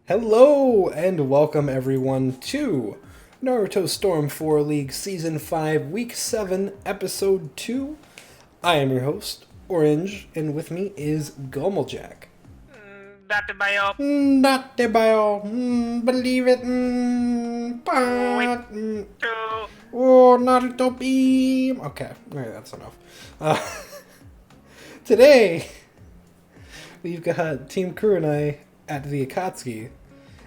Hello and welcome everyone to Naruto Storm 4 League Season 5 Week 7 Episode 2. I am your host, Orange, and with me is Gomeljack. Dr. Bayo. Not the bio, believe it, but, oh, Naruto beam. Okay, alright, that's enough. Today, we've got Team Kurenai at the Akatsuki,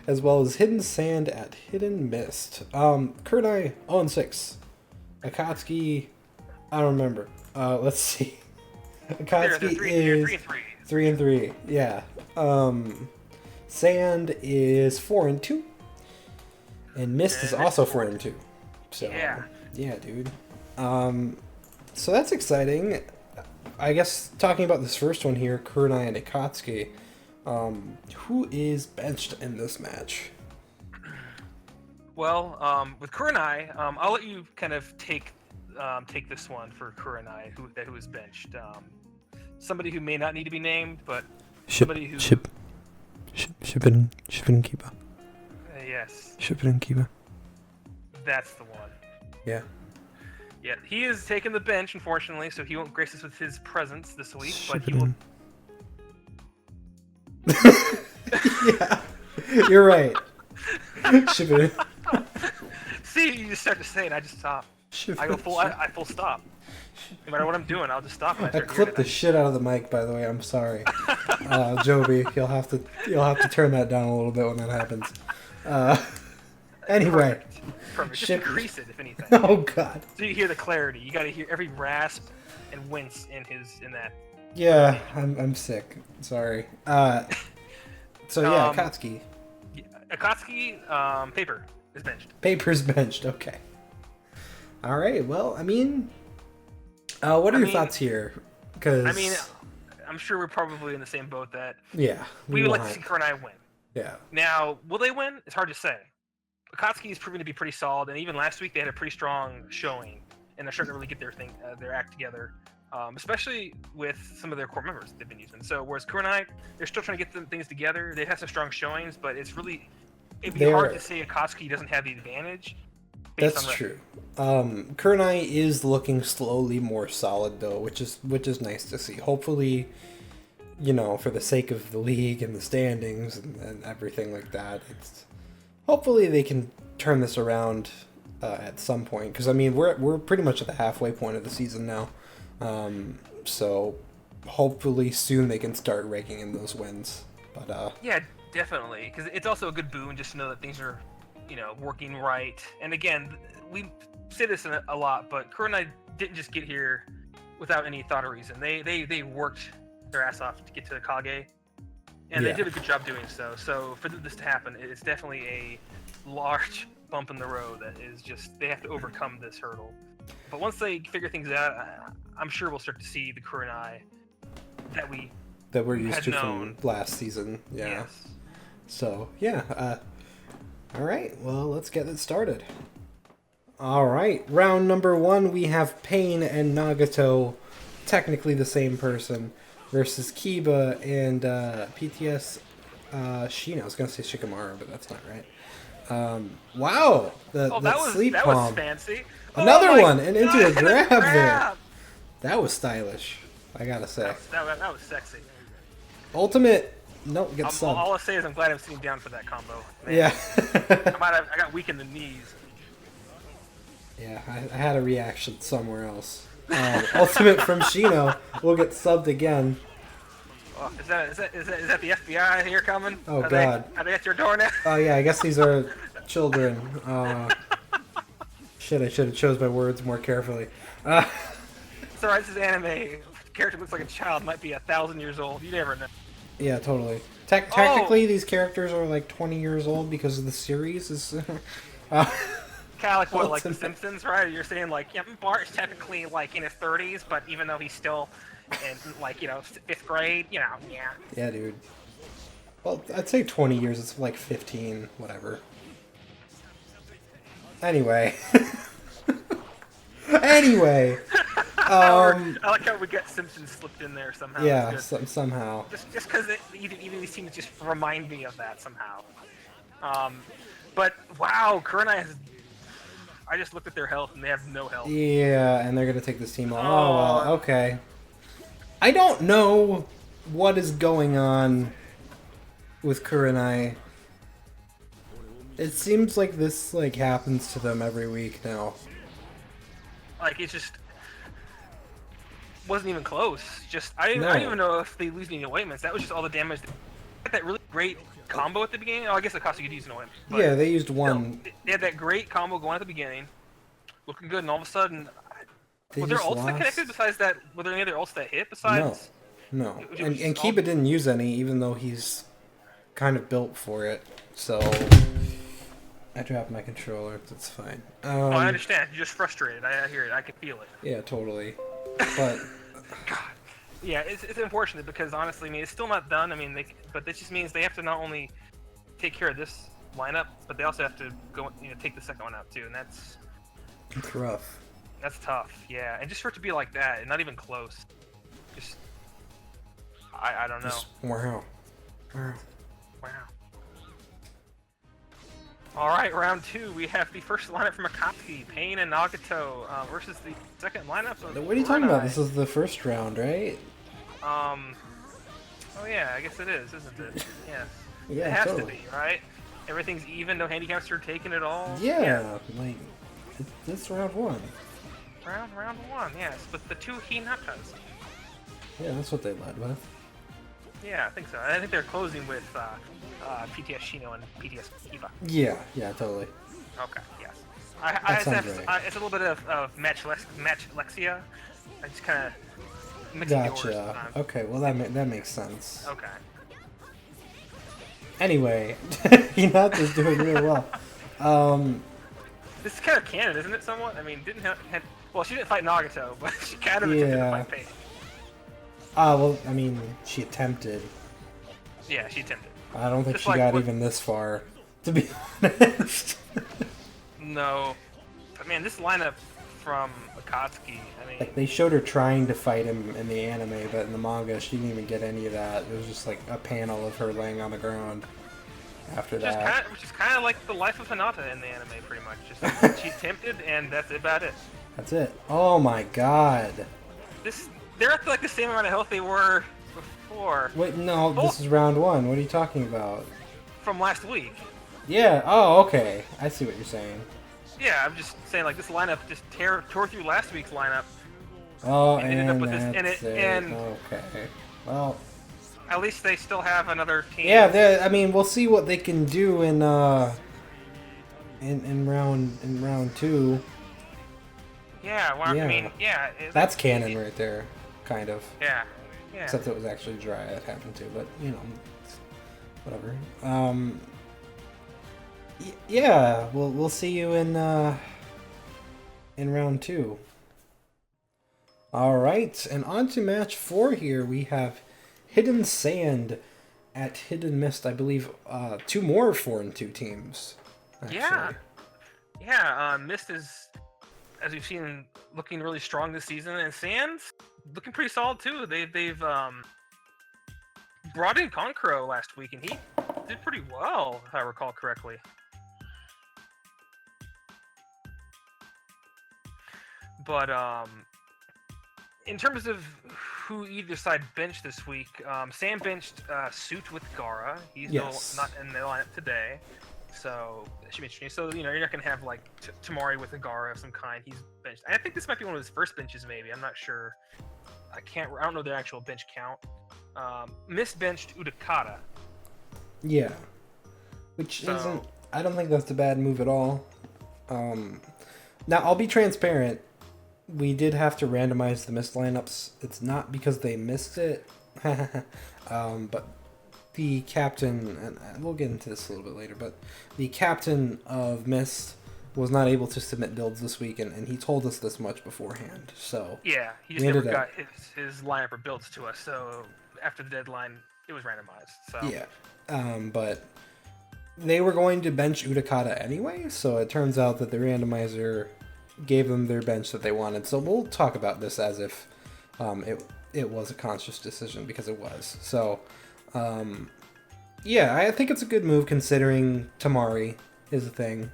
as well as Hidden Sand at Hidden Mist. Kurenai 0-6. Akatsuki, I don't remember. Let's see. Akatsuki is 3-3. Yeah. Sand is 4-2, and Mist is also 4-2. So yeah, dude. So that's exciting. I guess talking about this first one here, Kurenai and Akatsuki. Who is benched in this match? Well, with Kurenai, I'll let you kind of take this one for Kurenai, who is benched. Somebody who may not need to be named, but somebody who Shippuden Kiba. Yes. Shippuden Kiba. That's the one. Yeah. Yeah, he is taking the bench, unfortunately, so he won't grace us with his presence this week. But he will. Yeah, you're right. Shippuden. See, you just start to say it, I just stop. I go full. I full stop. No matter what I'm doing, I'll just stop. I clipped the shit out of the mic, by the way. I'm sorry, Joby. You'll have to turn that down a little bit when that happens. Anyway, Perfect. Just increase it, if anything. Oh God. So you hear the clarity. You got to hear every rasp and wince in that. Yeah, I'm sick. Sorry. So yeah, Akatsuki. Akatsuki, Paper is benched. Paper's benched. Okay. All right. Well, I mean, what are your thoughts here? Because I'm sure we're probably in the same boat that we would like to see Kurenai win. Yeah. Now, will they win? It's hard to say. Akatsuki is proven to be pretty solid, and even last week they had a pretty strong showing, and they're starting to really get their act together, especially with some of their core members they've been using. So, whereas Kurenai, they're still trying to get things together. They have some strong showings, but it'd be hard to say Akatsuki doesn't have the advantage. That's true. Kurenai is looking slowly more solid though, which is nice to see. Hopefully, for the sake of the league and the standings and everything like that, hopefully they can turn this around at some point. Because we're pretty much at the halfway point of the season now, so hopefully soon they can start raking in those wins. But yeah, definitely, because it's also a good boon just to know that things are working right. And again, we say this a lot, but Kurenai didn't just get here without any thought or reason. They worked their ass off to get to the Kage, and they did a good job doing so. So for this to happen, it's definitely a large bump in the road that is just, they have to overcome this hurdle. But once they figure things out, I'm sure we'll start to see the Kurenai that we're used to from last season. Yeah. Yes. So yeah. All right, well, let's get it started. All right, round number 1, we have Pain and Nagato, technically the same person, versus Kiba and PTS Shino. I was going to say Shikamaru, but that's not right. Wow, that sleep that palm. was fancy. Another one, and into a grab there. That was stylish, I got to say. That was sexy. Ultimate... Nope, get subbed. All I'll say is I'm glad I'm sitting down for that combo. Man. Yeah. I got weak in the knees. Yeah, I had a reaction somewhere else. Ultimate from Shino will get subbed again. Oh, is that the FBI here coming? Oh God! Are they at your door now? Oh yeah, I guess these are children. Shit, I should have chose my words more carefully. It's alright, this is anime. The character looks like a child, might be 1,000 years old. You never know. Yeah, totally. Technically, these characters are like 20 years old because of the series. Is kind of like what, like The Simpsons, right? You're saying like, yeah, Bart is technically like in his 30s, but even though he's still in like 5th grade, yeah. Yeah, dude. Well, I'd say 20 years. It's like 15, whatever. Anyway. Um, I like how we got Simpsons slipped in there somehow. yeah, That's good. somehow. Just because even these teams just remind me of that somehow. But wow, Kurenai has. I just looked at their health and they have no health. Yeah, and they're gonna take this team on. Oh Oh. well, okay. I don't know what is going on with Kurenai. It seems like this like happens to them every week now. Like it just wasn't even close. Just I No. don't even know if they lose any ointments. That was just all the damage. They had that really great combo at the beginning. Oh, I guess Akatsuki could use an ointment. But Yeah, they used still, one. they had that great combo going at the beginning, looking good, and all of a sudden, They were there just ults that connected lost. besides that? Were there any other ults that hit No, besides? no. It was And all- Kiba didn't use any, even though he's kind of built for it. So I dropped my controller. That's fine. Oh, I understand. You're just frustrated. I hear it. I can feel it. Yeah, totally. But God. Yeah, it's unfortunate because honestly, I mean, it's still not done. I mean, but this just means they have to not only take care of this lineup, but they also have to go, take the second one out too, and that's rough. tough. Yeah, and just for it to be like that, and not even close, just I don't know. Just, wow. Wow. Wow. All right, round 2. We have the first lineup from Akatsuki, Pain and Nagato versus the second lineup of What are you talking about? Kurenai. This is the first round, right? Oh yeah, I guess it is, isn't it? Yes. Yeah, It has totally. to be, right? Everything's even, no handicaps are taken at all. Yeah, like it's round 1. Round 1, yes, with the 2 Hinatas. Yeah, that's what they led with. Yeah, I think so. I think they're closing with PTS Shino and PTS Kiba. Yeah, totally. Okay, yes. That sounds right. It's a little bit of match Lexia. I just kind of mix the orders Gotcha. sometimes. Okay, well that makes sense. Okay. Anyway, Hinata's doing really well. This is kind of canon, isn't it, somewhat? I mean, well, she didn't fight Nagato, but she kind of attempted to fight Pain. Well, I mean, she attempted. Yeah, she attempted. I don't think Just she like got what- even this far, to be honest. No. But man, this lineup from Akatsuki, I mean... Like, they showed her trying to fight him in the anime, but in the manga, she didn't even get any of that. It was just like a panel of her laying on the ground after that. Which is kind of like the life of Hinata in the anime, pretty much. Just she attempted, and that's about it. That's it. Oh my god. They're at like the same amount of health they were before. Wait, no, this is round 1. What are you talking about? From last week. Yeah, oh, okay. I see what you're saying. Yeah, I'm just saying like this lineup just tore through last week's lineup. Oh, It ended up and with this- and that's it- it. and- Okay. Well, At least they still have another team. yeah, I mean, we'll see what they can do in round 2. Yeah, well, Yeah. I mean, yeah. That's canon right there, kind of. Yeah. Except it was actually dry. It happened to, but whatever. Yeah, we'll see you in round 2. All right, and on to match 4 here. We have Hidden Sand at Hidden Mist. I believe 2 more 4-2 teams. Actually. Yeah. Mist is, as we've seen, looking really strong this season, and Sand's looking pretty solid too. They've brought in Konkuro last week, and he did pretty well, if I recall correctly. But in terms of who either side benched this week, Sam benched Suit with Gara. He's not in the lineup today, so that should be interesting. So you're not gonna have like Tamari with a Gara of some kind. He's benched. I think this might be one of his first benches, maybe. I'm not sure. I don't know their actual bench count. Misbenched Udakata. Yeah, which isn't. I don't think that's a bad move at all. Now I'll be transparent. We did have to randomize the missed lineups. It's not because they missed it, but the captain, and we'll get into this a little bit later, but the captain of Mist was not able to submit builds this week, and he told us this much beforehand. So yeah, he just never got his lineup or builds to us. So after the deadline, it was randomized. So yeah, but they were going to bench Udakata anyway, so it turns out that the randomizer gave them their bench that they wanted. So we'll talk about this as if it was a conscious decision, because it was. So yeah, I think it's a good move considering Tamari is a thing.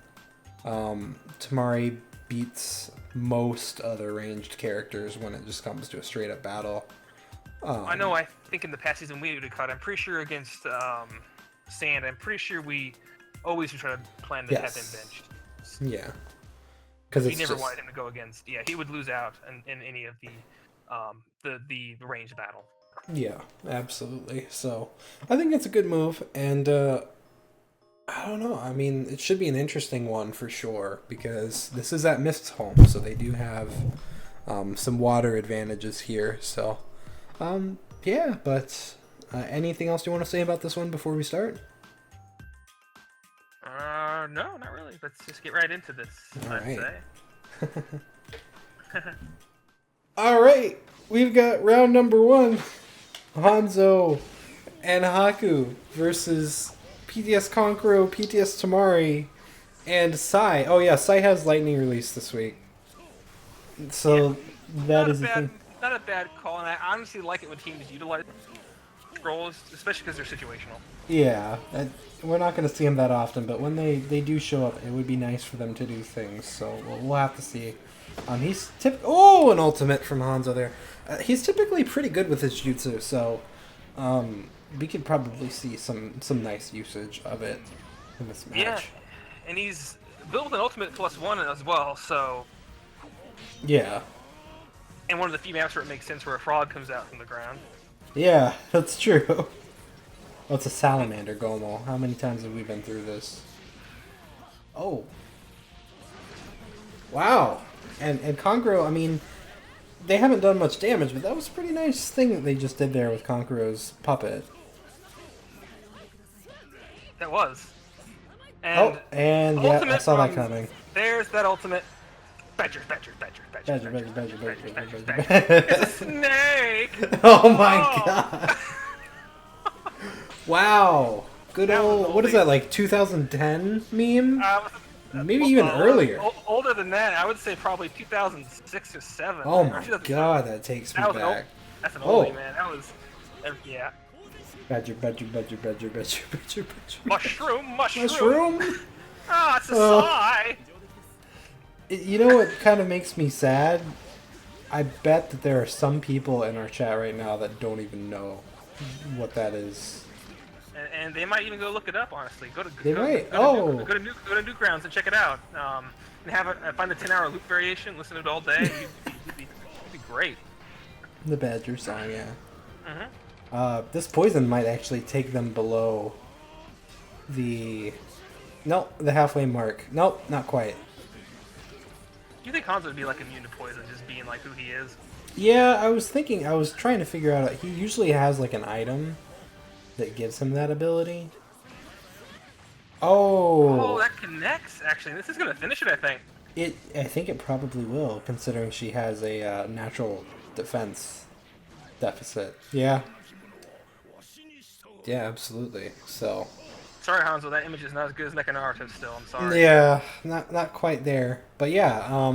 Tamari beats most other ranged characters when it just comes to a straight up battle. I know. I think in the past season we would have caught. I'm pretty sure against Sand. I'm pretty sure we always try to plan to have him benched. Yeah, because we never wanted him to go against. Yeah, he would lose out in any of the ranged battle. Yeah, absolutely. So I think it's a good move, and I don't know. I mean, it should be an interesting one for sure, because this is at Mist's home, so they do have some water advantages here. So yeah, but anything else you want to say about this one before we start? No, not really. Let's just get right into this. All I'd right. say. All right, we've got round number 1. Hanzo and Haku versus PTS Konkuro, PTS Tamari, and Sai. Oh yeah, Sai has lightning release this week. So that is not a bad call, and I honestly like it when teams utilize scrolls, especially because they're situational. Yeah, we're not going to see them that often, but when they do show up, it would be nice for them to do things. So we'll have to see. He's an ultimate from Hanzo there. He's typically pretty good with his jutsu, so we could probably see some nice usage of it in this match. Yeah, and he's built with an ultimate +1 as well, so... Yeah. And one of the few maps where it makes sense where a frog comes out from the ground. Yeah, that's true. Oh, it's a salamander, Gomo. How many times have we been through this? Oh. Wow. And Konkuro, I mean, they haven't done much damage, but that was a pretty nice thing that they just did there with Konkuro's puppet. That was. And yeah, I saw that coming. There's that ultimate. Badger. It's a snake! Oh my god. Wow. Good old, what is that, like 2010 meme? Maybe even earlier. Older than that, I would say probably 2006 or 7. Oh my god, that takes me back. That's an oldie, man. That was, yeah. Badger. Mushroom. Ah, it's a sigh. You know what kind of makes me sad? I bet that there are some people in our chat right now that don't even know what that is. And they might even go look it up. Honestly, go to Newgrounds and check it out. And find the 10-hour loop variation. Listen to it all day. It'd be great. The Badger song, yeah. This poison might actually take them below the halfway mark. Nope, not quite. Do you think Hanzo would be like immune to poison, just being like who he is? Yeah, I was trying to figure out. He usually has like an item that gives him that ability. Oh, that connects. Actually, this is gonna finish it. I think. I think it probably will, considering she has a natural defense deficit. Yeah. Yeah, absolutely. So. Sorry, Hanzo, that image is not as good as Mecha Naruto still, I'm sorry. Yeah, not quite there. But yeah,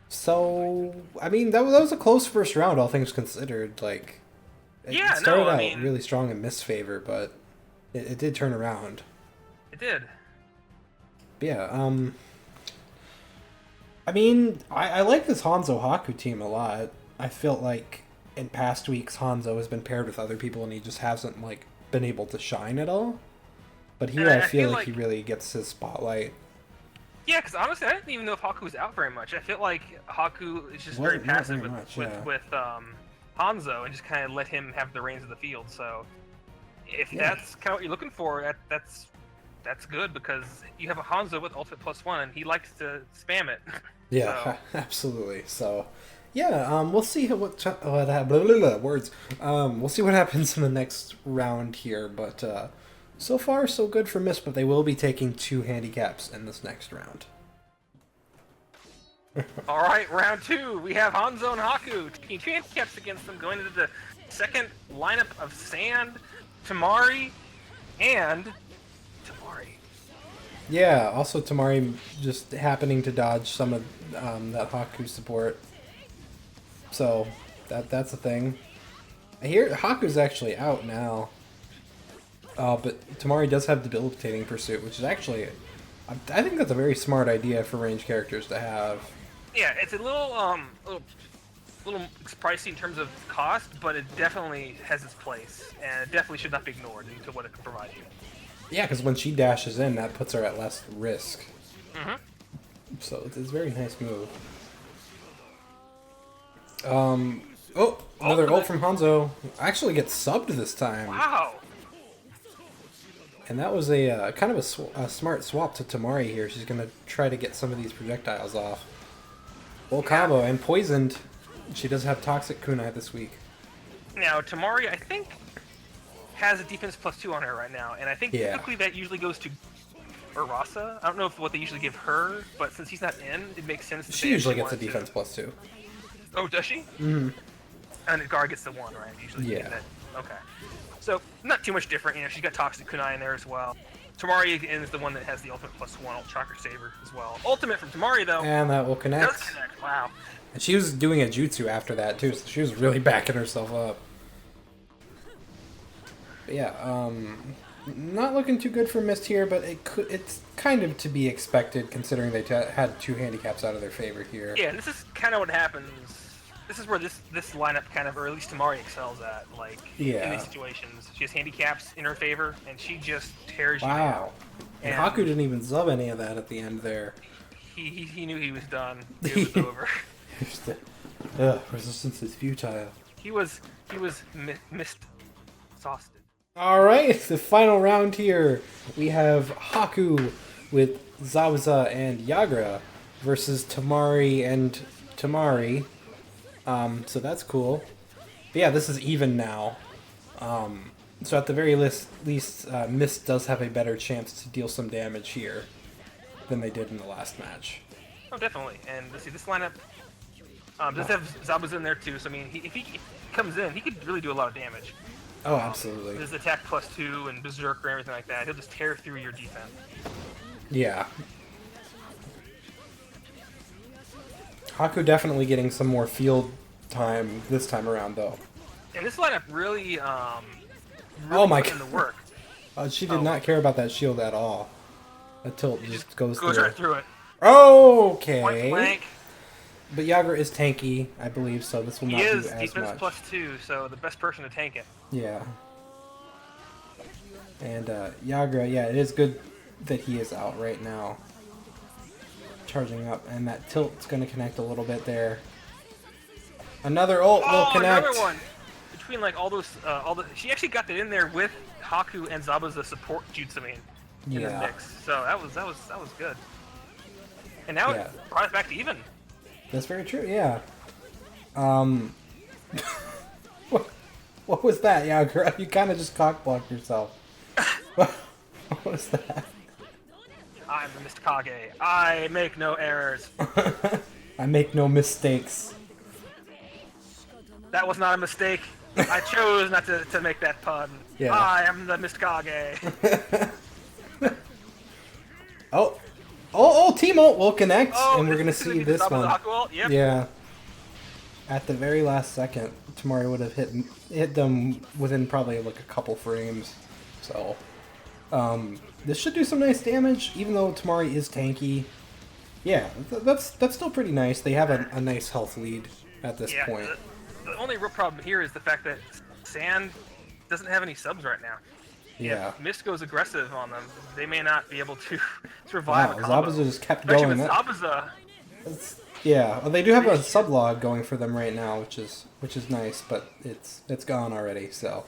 so, I mean, that was a close first round, all things considered. Like, it started out really strong in Mist's favor, but it did turn around. It did. But yeah, I mean, I like this Hanzo Haku team a lot. I felt like in past weeks, Hanzo has been paired with other people, and he just hasn't, like, been able to shine at all. But here I feel like he really gets his spotlight. Yeah, because honestly, I didn't even know if Haku was out very much. I feel like Haku is just very passive with Hanzo, and just kind of let him have the reins of the field. So if that's kind of what you're looking for, that's good, because you have a Hanzo with ultimate +1, and he likes to spam it. Yeah, so. Absolutely. So yeah, we'll see we'll see what happens in the next round here, but so far so good for Mist, but they will be taking 2 handicaps in this next round. All right, round 2. We have Hanzo and Haku taking 2 handicaps against them, going into the second lineup of Sand, Tamari, and Tamari. Yeah, also Tamari just happening to dodge some of that Haku support. So, that's a thing. I hear Haku's actually out now. But Tamari does have Debilitating Pursuit, which is actually... I think that's a very smart idea for range characters to have. Yeah, it's a little pricey in terms of cost, but it definitely has its place, and it definitely should not be ignored into what it can provide you. Yeah, because when she dashes in, that puts her at less risk. Mm-hmm. So it's a very nice move. Oh, another ult from Hanzo. Actually gets subbed this time. Wow. And that was a kind of a smart swap to Tamari here. She's going to try to get some of these projectiles off. Full combo and poisoned. She does have Toxic Kunai this week. Now, Tamari, I think, has a defense +2 on her right now, and I think typically that usually goes to Urasa. I don't know what they usually give her, but since he's not in, it makes sense. She usually gets a defense +2. Oh, does she? Mm-hmm. And Gar gets the 1, right? Usually. Yeah. Okay. So, not too much different. You know, she's got Toxic Kunai in there as well. Tamari is the one that has the ultimate +1 Ult Chakra Saber as well. Ultimate from Tamari, though. And that will connect. Does connect. Wow. And she was doing a jutsu after that, too, so she was really backing herself up. But yeah, not looking too good for Mist here, but it's kind of to be expected considering they had 2 handicaps out of their favor here. Yeah, and this is kind of what happens. This is where this lineup kind of, or at least Tamari excels at, like, in these situations. She has handicaps in her favor, and she just tears you down. Wow. And Haku didn't even sub any of that at the end there. He knew he was done. It was over. Resistance is futile. He was mist-sauced. Alright, the final round here. We have Haku with Zabuza and Yagra versus Tamari and Tamari. So that's cool. But yeah, this is even now. So at the very least, Mist does have a better chance to deal some damage here than they did in the last match. Oh, definitely. And let's see, this lineup does have Zabuza in there too. So I mean, if he comes in, he could really do a lot of damage. Oh, absolutely. His attack +2 and Berserker and everything like that. He'll just tear through your defense. Yeah. Haku definitely getting some more field time this time around, though. And this lineup really, oh my put in the work. She did not care about that shield at all. That tilt just goes through. Right through it. Okay. Point blank. But Yagra is tanky, I believe, so this will not do as much. He is defense +2, so the best person to tank it. Yeah. And Yagra, yeah, it is good that he is out right now. Charging up, and that tilt's going to connect a little bit there. Another ult will connect. Another one! Between like all those, she actually got that in there with Haku and Zabuza support Jutsumin in the mix. So that was good. And now it brought it back to even. That's very true, yeah. What was that, Yagra? You kind of just cock-blocked yourself. What was that? I'm the Mr. Kage. I make no errors. I make no mistakes. That was not a mistake. I chose not to make that pun. Yeah. I am the Mr. Kage. Oh, Team Ult will connect, and we're going to see this one. Yep. Yeah. At the very last second, Tamari would have hit them within probably like a couple frames. So, this should do some nice damage, even though Tamari is tanky. Yeah, that's still pretty nice. They have a nice health lead at this point. The only real problem here is the fact that Sand doesn't have any subs right now. Yeah. If Mist goes aggressive on them, they may not be able to survive a combo. Zabuza just kept Especially going. With Zabuza. Yeah, well, they do have a sublog going for them right now, which is nice, but it's gone already. So.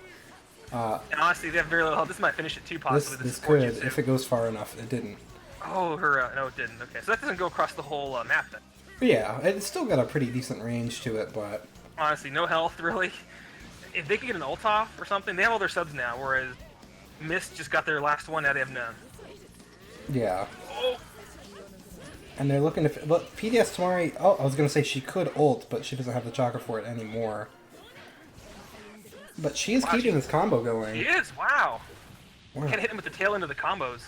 And honestly, they have very little health. This might finish it too, possibly. This could, if it goes far enough. It didn't. Oh, no, it didn't. Okay, so that doesn't go across the whole map then. But yeah, it's still got a pretty decent range to it, but honestly, no health really. If they could get an ult off or something, they have all their subs now, whereas Mist just got their last one, now they have none. Yeah. Oh. And they're looking to... But PDS Tamari... Oh, I was going to say she could ult, but she doesn't have the chakra for it anymore. But she is keeping this combo going. She is, wow. Can't hit him with the tail end of the combos.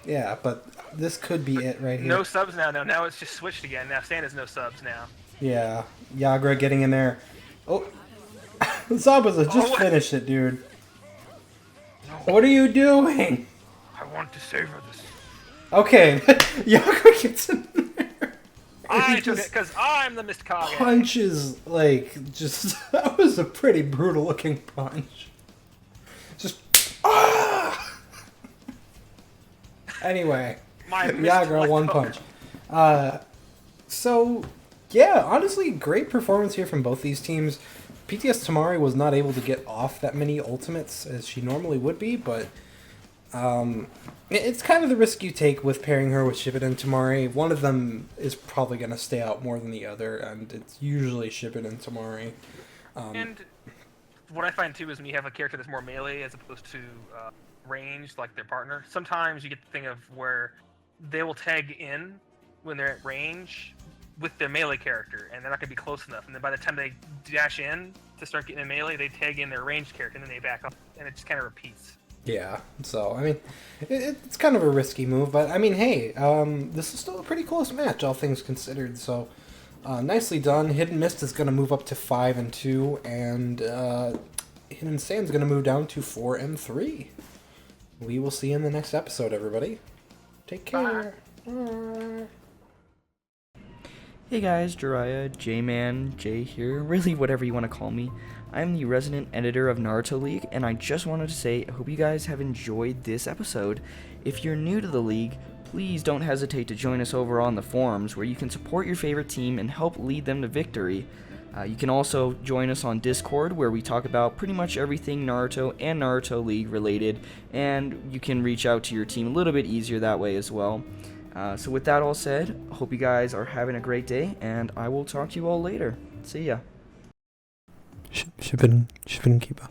Yeah, but this could be it right here. No subs now. No, now it's just switched again. Now Sand has no subs now. Yeah, Yagra getting in there. Oh, Zabuza, just finish it, dude. No. What are you doing? I want to savor this. Okay, Yagra gets in there. I took it because I'm the Mist Kage. Punches, like, just... That was a pretty brutal looking punch. Just... Ah! Anyway, Yagra, one punch. So, yeah, honestly, great performance here from both these teams. PTS Tamari was not able to get off that many ultimates as she normally would be, but it's kind of the risk you take with pairing her with Shippuden and Tamari. One of them is probably going to stay out more than the other, and it's usually Shippuden and Tamari. And what I find too is when you have a character that's more melee as opposed to ranged, like their partner, sometimes you get the thing of where they will tag in when they're at range with their melee character, and they're not going to be close enough. And then by the time they dash in to start getting in melee, they tag in their ranged character, and then they back up, and it just kind of repeats. Yeah, so, I mean, it's kind of a risky move, but, I mean, hey, this is still a pretty close match, all things considered, so nicely done. Hidden Mist is going to move up to 5-2, and Hidden Sand's going to move down to 4-3. We will see you in the next episode, everybody. Take care. Bye. Hey guys, Jiraiya, J-Man, Jay here, really whatever you want to call me. I'm the resident editor of Naruto League, and I just wanted to say I hope you guys have enjoyed this episode. If you're new to the league, please don't hesitate to join us over on the forums, where you can support your favorite team and help lead them to victory. You can also join us on Discord, where we talk about pretty much everything Naruto and Naruto League related, and you can reach out to your team a little bit easier that way as well. So with that all said, I hope you guys are having a great day, and I will talk to you all later. See ya. Shippuden Kiba.